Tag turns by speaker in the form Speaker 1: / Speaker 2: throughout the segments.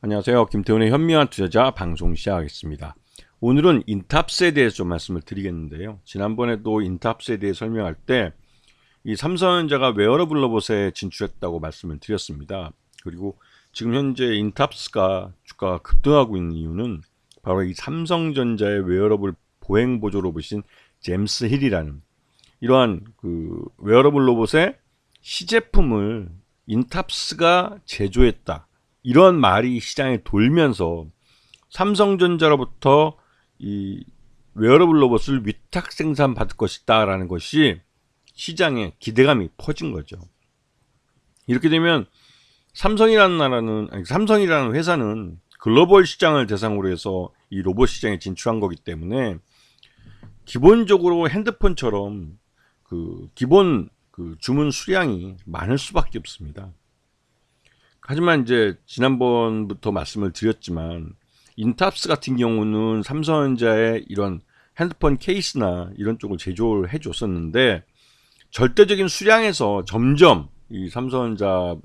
Speaker 1: 안녕하세요. 김태훈의 현명한 투자자 방송 시작하겠습니다. 오늘은 인탑스에 대해서 좀 말씀을 드리겠는데요. 지난번에도 인탑스에 대해 설명할 때 이 삼성전자가 웨어러블 로봇에 진출했다고 말씀을 드렸습니다. 그리고 지금 현재 인탑스가 주가가 급등하고 있는 이유는 바로 이 삼성전자의 웨어러블 보행 보조 로봇인 잼스 힐이라는 이러한 그 웨어러블 로봇의 시제품을 인탑스가 제조했다. 이런 말이 시장에 돌면서 삼성전자로부터 이 웨어러블 로봇을 위탁 생산 받을 것이다 라는 것이 시장에 기대감이 퍼진 거죠. 이렇게 되면 삼성이라는 회사는 글로벌 시장을 대상으로 해서 이 로봇 시장에 진출한 거기 때문에 기본적으로 핸드폰처럼 그 기본 그 주문 수량이 많을 수밖에 없습니다. 하지만 이제 지난번부터 말씀을 드렸지만 인탑스 같은 경우는 삼성전자의 이런 핸드폰 케이스나 이런 쪽을 제조를 해줬었는데 절대적인 수량에서 점점 이 삼성전자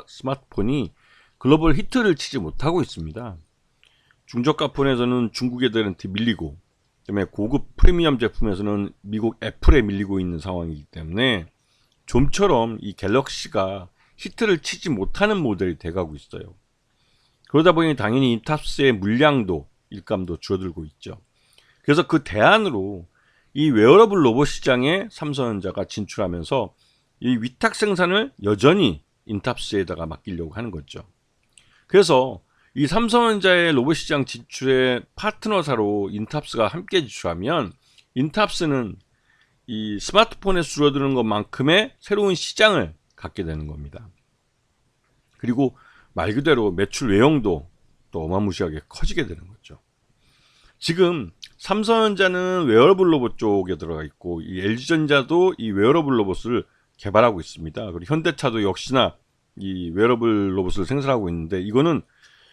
Speaker 1: 스마트폰이 글로벌 히트를 치지 못하고 있습니다. 중저가폰에서는 중국 애들한테 밀리고, 그다음에 고급 프리미엄 제품에서는 미국 애플에 밀리고 있는 상황이기 때문에 좀처럼 이 갤럭시가 히트를 치지 못하는 모델이 돼가고 있어요. 그러다 보니 당연히 인탑스의 물량도 일감도 줄어들고 있죠. 그래서 그 대안으로 이 웨어러블 로봇 시장에 삼성전자가 진출하면서 이 위탁 생산을 여전히 인탑스에다가 맡기려고 하는 거죠. 그래서 이 삼성전자의 로봇 시장 진출의 파트너사로 인탑스가 함께 진출하면 인탑스는 이 스마트폰에 줄어드는 것만큼의 새로운 시장을 갖게 되는 겁니다. 그리고 말 그대로 매출 외형도 또 어마무시하게 커지게 되는 거죠. 지금 삼성전자는 웨어러블 로봇 쪽에 들어가 있고 이 LG전자도 이 웨어러블 로봇을 개발하고 있습니다. 그리고 현대차도 역시나 이 웨어러블 로봇을 생산하고 있는데 이거는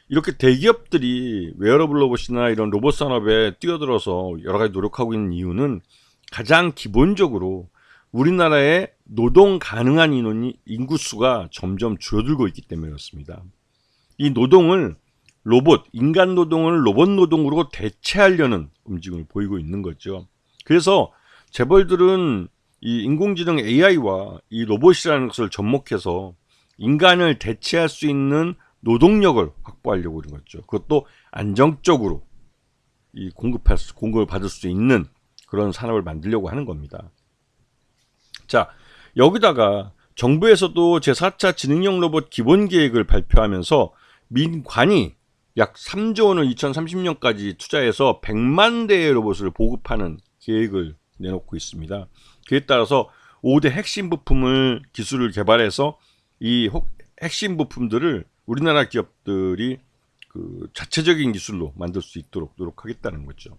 Speaker 1: 이렇게 대기업들이 웨어러블 로봇이나 이런 로봇 산업에 뛰어들어서 여러 가지 노력하고 있는 이유는 가장 기본적으로 우리나라의 노동 가능한 인구수가 점점 줄어들고 있기 때문에 그렇습니다. 이 노동을 인간 노동을 로봇 노동으로 대체하려는 움직임을 보이고 있는 거죠. 그래서 재벌들은 이 인공지능 AI와 이 로봇이라는 것을 접목해서 인간을 대체할 수 있는 노동력을 확보하려고 그런 거죠. 그것도 안정적으로 이 공급을 받을 수 있는 그런 산업을 만들려고 하는 겁니다. 자, 여기다가 정부에서도 제4차 지능형 로봇 기본 계획을 발표하면서 민관이 약 3조 원을 2030년까지 투자해서 100만 대의 로봇을 보급하는 계획을 내놓고 있습니다. 그에 따라서 5대 핵심 부품을 기술을 개발해서 이 핵심 부품들을 우리나라 기업들이 그 자체적인 기술로 만들 수 있도록 노력하겠다는 거죠.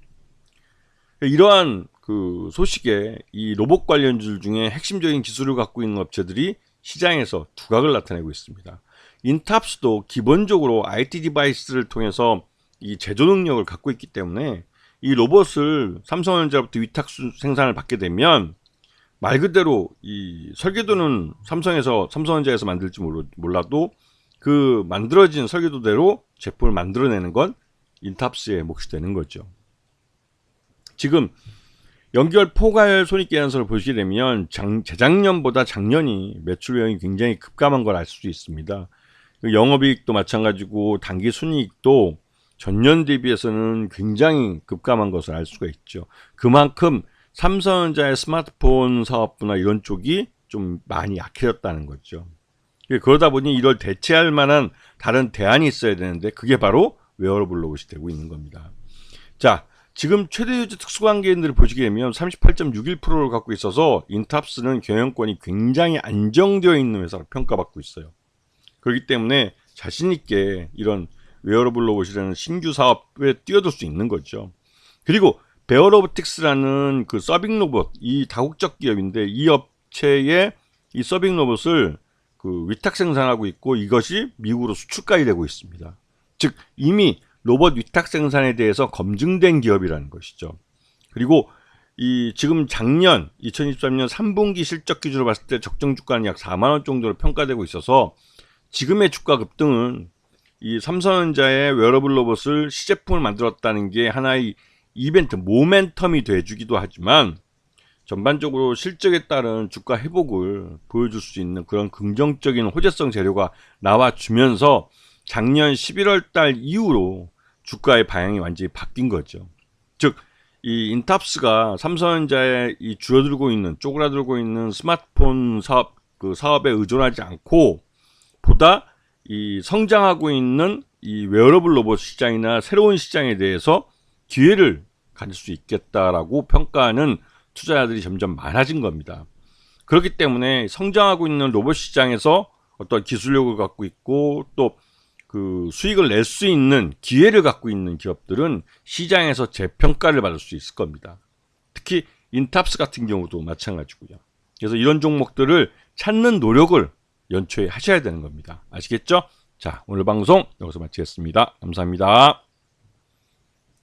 Speaker 1: 이러한 그 소식에 이 로봇 관련주들 중에 핵심적인 기술을 갖고 있는 업체들이 시장에서 두각을 나타내고 있습니다. 인탑스도 기본적으로 IT 디바이스를 통해서 이 제조 능력을 갖고 있기 때문에 이 로봇을 삼성전자로부터 위탁 생산을 받게 되면 말 그대로 이 설계도는 삼성전자에서 만들지 몰라도 그 만들어진 설계도대로 제품을 만들어내는 건 인탑스의 몫이 되는 거죠. 지금 연결 포괄 손익계산서를 보시게 되면 재작년보다 작년이 매출 외형이 굉장히 급감한 걸 알 수 있습니다. 영업이익도 마찬가지고 당기 순이익도 전년 대비해서는 굉장히 급감한 것을 알 수가 있죠. 그만큼 삼성전자의 스마트폰 사업부나 이런 쪽이 좀 많이 약해졌다는 거죠. 그러다 보니 이걸 대체할 만한 다른 대안이 있어야 되는데 그게 바로 웨어러블 로봇이 되고 있는 겁니다. 자, 지금 최대 유지 특수관계인들을 보시게 되면 38.61%를 갖고 있어서 인탑스는 경영권이 굉장히 안정되어 있는 회사로 평가받고 있어요. 그렇기 때문에 자신있게 이런 웨어러블 로봇이라는 신규 사업에 뛰어들 수 있는 거죠. 그리고 베어로보틱스라는 그 서빙 로봇, 이 다국적 기업인데 이 업체의 이 서빙 로봇을 그 위탁 생산하고 있고 이것이 미국으로 수출까지 되고 있습니다. 즉 이미 로봇 위탁 생산에 대해서 검증된 기업이라는 것이죠. 그리고 이 지금 작년 2023년 3분기 실적 기준으로 봤을 때 적정 주가는 약 4만 원 정도로 평가되고 있어서 지금의 주가 급등은 이 삼성전자의 웨어러블 로봇을 시제품을 만들었다는 게 하나의 이벤트, 모멘텀이 돼주기도 하지만 전반적으로 실적에 따른 주가 회복을 보여줄 수 있는 그런 긍정적인 호재성 재료가 나와주면서 작년 11월 달 이후로 주가의 방향이 완전히 바뀐 거죠. 즉, 이 인탑스가 삼성전자에 이 줄어들고 있는, 쪼그라들고 있는 스마트폰 사업, 그 사업에 의존하지 않고 보다 이 성장하고 있는 이 웨어러블 로봇 시장이나 새로운 시장에 대해서 기회를 가질 수 있겠다라고 평가하는 투자자들이 점점 많아진 겁니다. 그렇기 때문에 성장하고 있는 로봇 시장에서 어떤 기술력을 갖고 있고 또 그 수익을 낼 수 있는 기회를 갖고 있는 기업들은 시장에서 재평가를 받을 수 있을 겁니다. 특히 인탑스 같은 경우도 마찬가지고요. 그래서 이런 종목들을 찾는 노력을 연초에 하셔야 되는 겁니다. 아시겠죠? 자, 오늘 방송 여기서 마치겠습니다. 감사합니다.